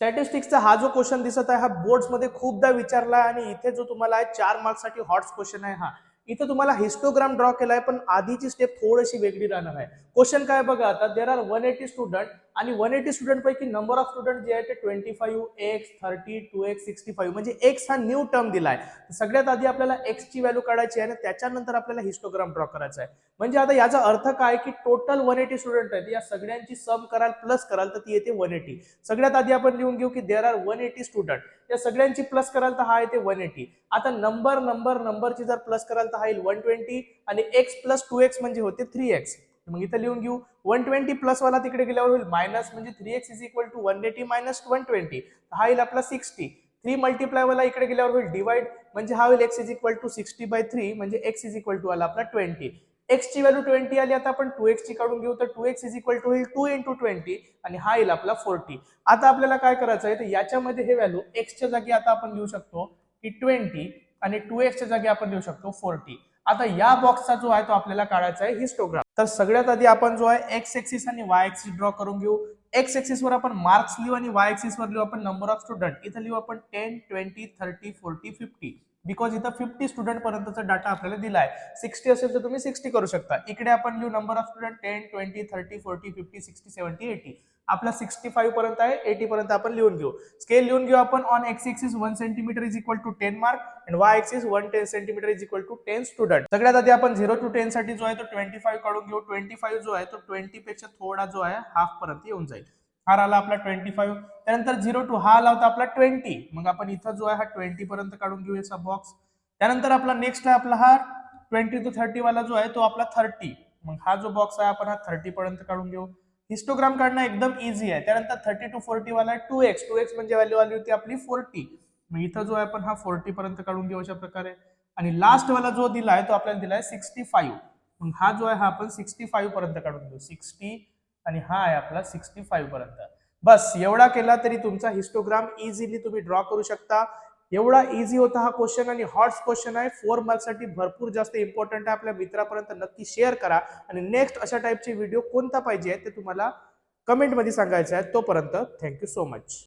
स्टॅटिस्टिक्सचा हा जो क्वेश्चन दिसत आहे हा बोर्ड्स मध्ये खूपदा विचारला आणि इथे जो तुम्हाला आहे 4 मार्क्स साठी हॉट क्वेश्चन आहे हा. इथे तुम्हाला हिस्टोग्राम ड्रॉ केलाय पण आधीची स्टेप थोडीशी वेगळी राहणार आहे. क्वेश्चन काय बघा आता देर आर 180 स्टुडंट आणि 180 स्टुडंट पैकी नंबर ऑफ स्टुडंट जे आहे ते 25 एक्स 30 2x 65 म्हणजे एक्स हा न्यू टर्म दिलाय. सगळ्यात आधी आपल्याला एक्स ची व्हॅल्यू काढायची आहे आणि त्याच्यानंतर आपल्याला हिस्टोग्राम ड्रॉ करायचा आहे. म्हणजे आता याचा अर्थ काय की टोटल 180 स्टुडंट आहेत या सगळ्यांची सम कराल प्लस कराल तर ती येते 180. सगळ्यात आधी आपण लिहून घेऊ की देर आर 180 स्टुडंट या सगळ्यांची प्लस कराल तर हा येते 180. आता नंबरची जर प्लस कराल तर हा येईल 120 आणि x प्लस 2x म्हणजे होते 3x. मग इथं लिहून घेऊ 120 प्लस वाला तिकडे गेल्यावर होईल मायनस म्हणजे 3x is equal to 180 minus 120 हा येईल आपला 60. 3 मल्टिप्लाय वाला इकडे गेल्यावर होईल डिवाइड म्हणजे हा होईल x इज इक्वल टू 60/3 म्हणजे x इज इक्वल टू आला आपला 20. x ची व्हॅल्यू 20 आली आता आपण 2x ची काढून घेऊ तर 2x इज इक्वल टू होईल 2 इंटू 20 आणि हा येईल आपला 40. आता आपल्याला काय करायचं आहे तर याच्यामध्ये हे व्हॅल्यू x च्या जागी आता आपण लिहू शकतो की 20 आणि 2x च्या जागी आपण लिहू शकतो 40. आता या बॉक्सचा जो आहे तो आपल्याला काढायचा आहे हिस्टोग्राम. तर सगळ्यात आधी आपण जो आहे एक्स एक्सिस आणि वाय एक्सिस ड्रॉ करून घेऊ. एक्स एक्सिस वर आपण मार्क्स लिहू आणि वाय एक्सिस वर लिहू आपण नंबर ऑफ स्टुडंट. इथं लिहू आपण 10 20 30 40 50 बिकॉज इथं 50 स्टुडंट पर्यंतचा डाटा आपल्याला दिलाय. 60 असेल तर तुम्ही 60 करू शकता. इकडे आपण लिहू नंबर ऑफ स्टुडंट 10 20 30 40 50 60 70 80. आपला 65 पर्यंत आहे 80 पर्यंत आपण लिहून घेऊ. स्केल लिहून घेऊ आपण on X axis 1 centimetre is equal to 10 mark आणि Y axis 1 centimetre is equal to 10 student. सगळ्यात आधी आपण 0 to 10 साठी जो आहे तो 25 काढून घेऊ. 25 जो आहे तो 20 पेक्षा थोडा जो आहे हाफ पर्यंत येऊन जाईल. हा आला आपला 25. त्यानंतर 0 to हा आला होता आपला 20. मग आपण इथं जो आहे हा 20 पर्यंत काढून घेऊ याचा बॉक्स. त्यानंतर आपला नेक्स्ट आहे आपला हा 20 to 30 वाला जो आहे तो आपला 30. मग हा जो बॉक्स आहे आपण हा 30 पर्यंत काढून घेऊ. हिस्टोग्राम काढणं एकदम इझी आहे. त्यानंतर 30 to 40 वाला 2x म्हणजे व्हॅल्यू आली होती आपली 40. मग इथं जो आहे आपण हा 40 पर्यंत काढून घेऊ अशा प्रकारे. आणि लास्ट वाला जो दिलाय तो आपल्याला दिलाय 65. मग हा जो आहे हा आपण 65 पर्यंत काढून घेऊ. 60 आणि हा आहे आपला 65 पर्यंत. बस एवढा केला तरी तुमचा हिस्टोग्राम इझिली तुम्ही ड्रॉ करू शकता. एवढा इझी होता हा क्वेश्चन आणि हॉट क्वेश्चन आहे. 4 मार्क्स साठी भरपूर जास्त इम्पॉर्टंट आहे. आपल्या मित्रापर्यंत नक्की शेअर करा आणि नेक्स्ट अशा टाइपचे व्हिडिओ कोणता पाहिजे ते तुम्हाला कमेंट मध्ये सांगायचं आहे. तोपर्यंत थँक्यू सो मच.